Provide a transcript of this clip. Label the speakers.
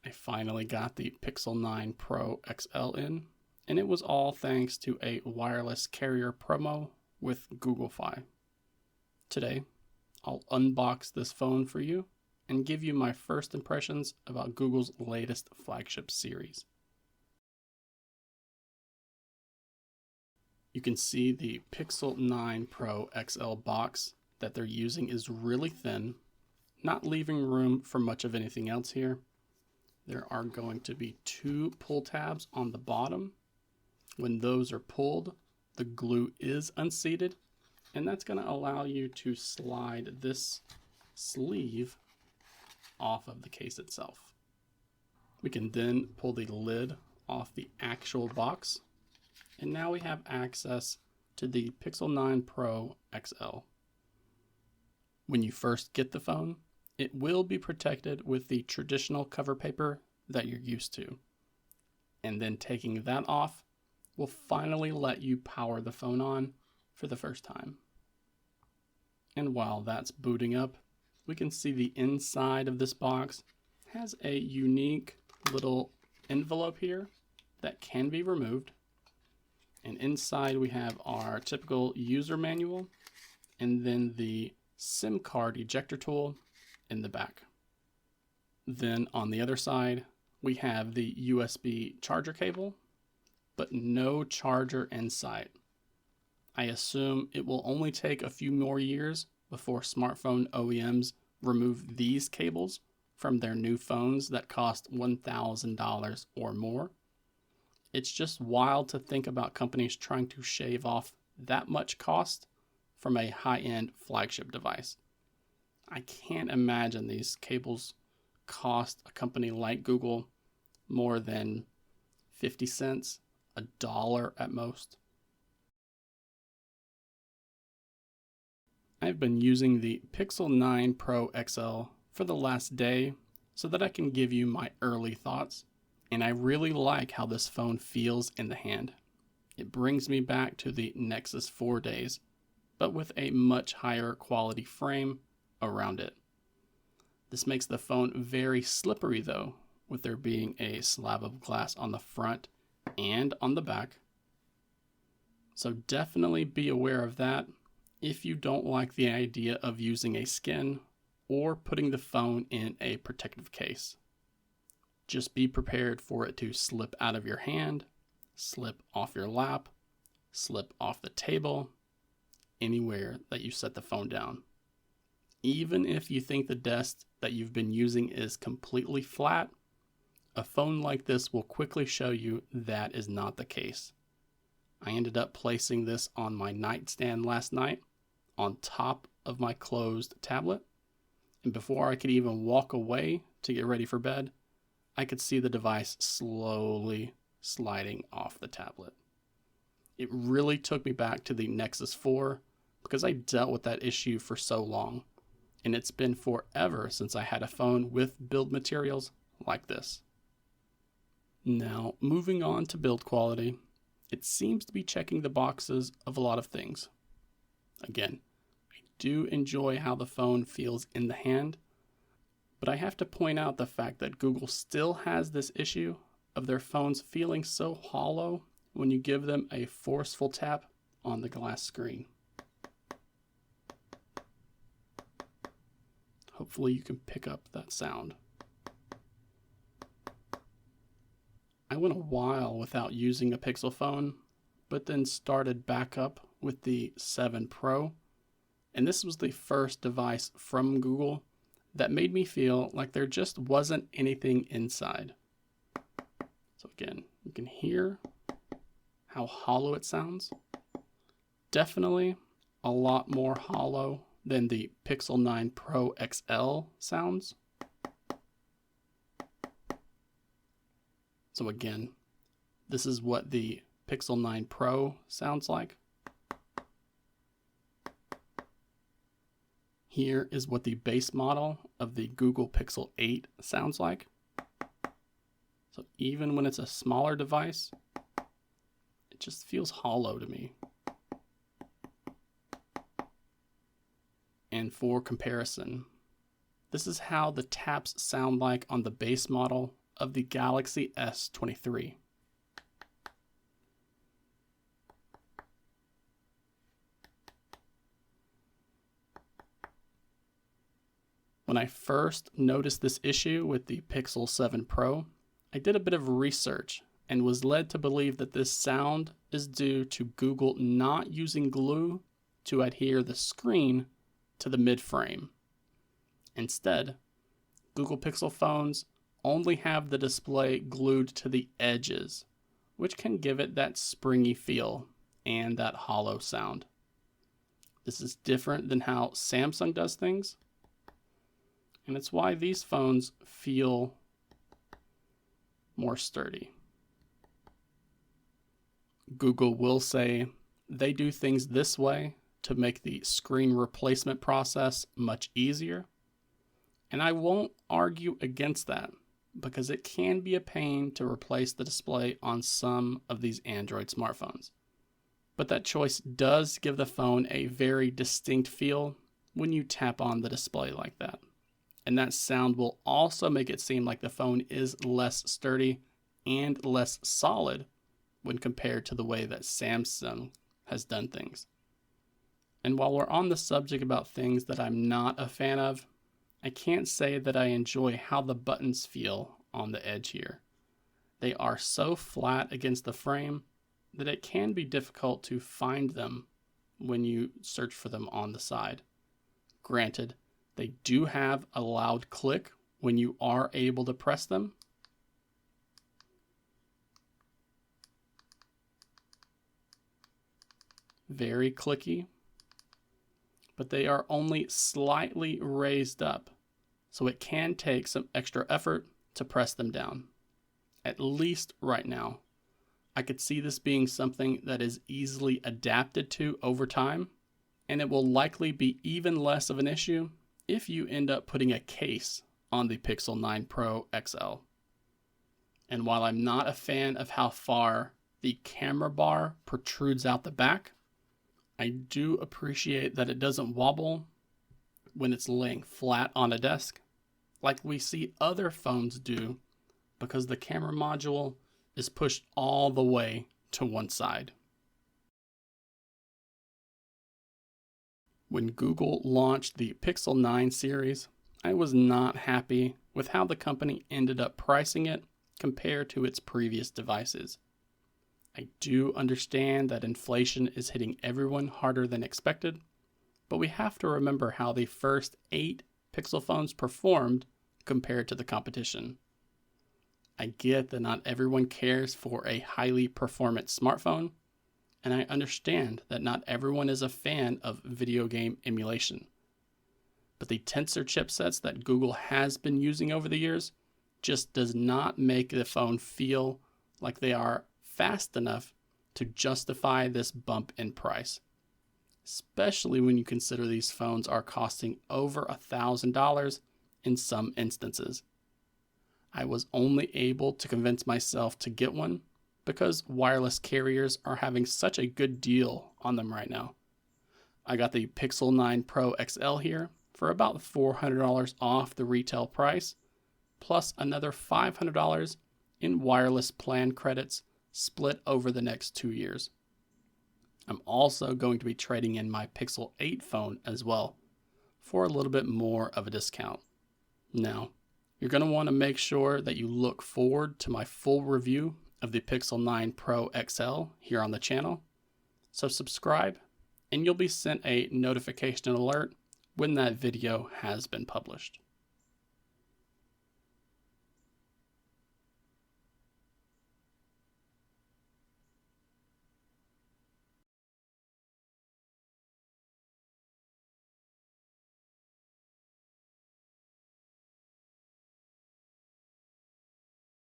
Speaker 1: I finally got the Pixel 9 Pro XL in, and it was all thanks to a wireless carrier promo with Google Fi. Today, I'll unbox this phone for you and give you my first impressions about Google's latest flagship series. You can see the Pixel 9 Pro XL box that they're using is really thin, not leaving room for much of anything else here. There are going to be two pull tabs on the bottom. When those are pulled, the glue is unseated, and that's going to allow you to slide this sleeve off of the case itself. We can then pull the lid off the actual box, and now we have access to the Pixel 9 Pro XL. When you first get the phone, it will be protected with the traditional cover paper that you're used to. And then taking that off will finally let you power the phone on for the first time. And while that's booting up, we can see the inside of this box has a unique little envelope here that can be removed. And inside we have our typical user manual and then the SIM card ejector tool in the back. Then on the other side, we have the USB charger cable, but no charger in sight. I assume it will only take a few more years before smartphone OEMs remove these cables from their new phones that cost $1,000 or more. It's just wild to think about companies trying to shave off that much cost from a high-end flagship device. I can't imagine these cables cost a company like Google more than 50 cents, $1 at most. I've been using the Pixel 9 Pro XL for the last day so that I can give you my early thoughts, and I really like how this phone feels in the hand. It brings me back to the Nexus 4 days, but with a much higher quality frame around it. This makes the phone very slippery though, with there being a slab of glass on the front and on the back. So definitely be aware of that if you don't like the idea of using a skin or putting the phone in a protective case. Just be prepared for it to slip out of your hand, slip off your lap, slip off the table, anywhere that you set the phone down. Even if you think the desk that you've been using is completely flat, a phone like this will quickly show you that is not the case. I ended up placing this on my nightstand last night on top of my closed tablet, and before I could even walk away to get ready for bed, I could see the device slowly sliding off the tablet. It really took me back to the Nexus 4 because I dealt with that issue for so long, and it's been forever since I had a phone with build materials like this. Now, moving on to build quality, it seems to be checking the boxes of a lot of things. Again, I do enjoy how the phone feels in the hand, but I have to point out the fact that Google still has this issue of their phones feeling so hollow when you give them a forceful tap on the glass screen. Hopefully you can pick up that sound. I went a while without using a Pixel phone, but then started back up with the 7 Pro, and this was the first device from Google that made me feel like there just wasn't anything inside. So again, you can hear how hollow it sounds. Definitely a lot more hollow than the Pixel 9 Pro XL sounds. So again, this is what the Pixel 9 Pro sounds like. Here is what the base model of the Google Pixel 8 sounds like. So even when it's a smaller device, it just feels hollow to me. And for comparison, this is how the taps sound like on the base model of the Galaxy S23. When I first noticed this issue with the Pixel 7 Pro, I did a bit of research and was led to believe that this sound is due to Google not using glue to adhere the screen to the mid-frame. Instead, Google Pixel phones only have the display glued to the edges, which can give it that springy feel and that hollow sound. This is different than how Samsung does things, and it's why these phones feel more sturdy. Google will say they do things this way to make the screen replacement process much easier, and I won't argue against that because it can be a pain to replace the display on some of these Android smartphones. But that choice does give the phone a very distinct feel when you tap on the display like that. And that sound will also make it seem like the phone is less sturdy and less solid when compared to the way that Samsung has done things. And while we're on the subject about things that I'm not a fan of, I can't say that I enjoy how the buttons feel on the edge here. They are so flat against the frame that it can be difficult to find them when you search for them on the side. Granted, they do have a loud click when you are able to press them. Very clicky, but they are only slightly raised up, so it can take some extra effort to press them down. At least right now. I could see this being something that is easily adapted to over time, and it will likely be even less of an issue if you end up putting a case on the Pixel 9 Pro XL. And while I'm not a fan of how far the camera bar protrudes out the back, I do appreciate that it doesn't wobble when it's laying flat on a desk like we see other phones do, because the camera module is pushed all the way to one side. When Google launched the Pixel 9 series, I was not happy with how the company ended up pricing it compared to its previous devices. I do understand that inflation is hitting everyone harder than expected, but we have to remember how the first 8 Pixel phones performed compared to the competition. I get that not everyone cares for a highly performant smartphone, and I understand that not everyone is a fan of video game emulation. But the Tensor chipsets that Google has been using over the years just does not make the phone feel like they are fast enough to justify this bump in price, especially when you consider these phones are costing over $1,000 in some instances. I was only able to convince myself to get one because wireless carriers are having such a good deal on them right now. I got the Pixel 9 Pro XL here for about $400 off the retail price, plus another $500 in wireless plan credits split over the next 2 years. I'm also going to be trading in my Pixel 8 phone as well for a little bit more of a discount. Now, you're going to want to make sure that you look forward to my full review of the Pixel 9 Pro XL here on the channel. So subscribe and you'll be sent a notification alert when that video has been published.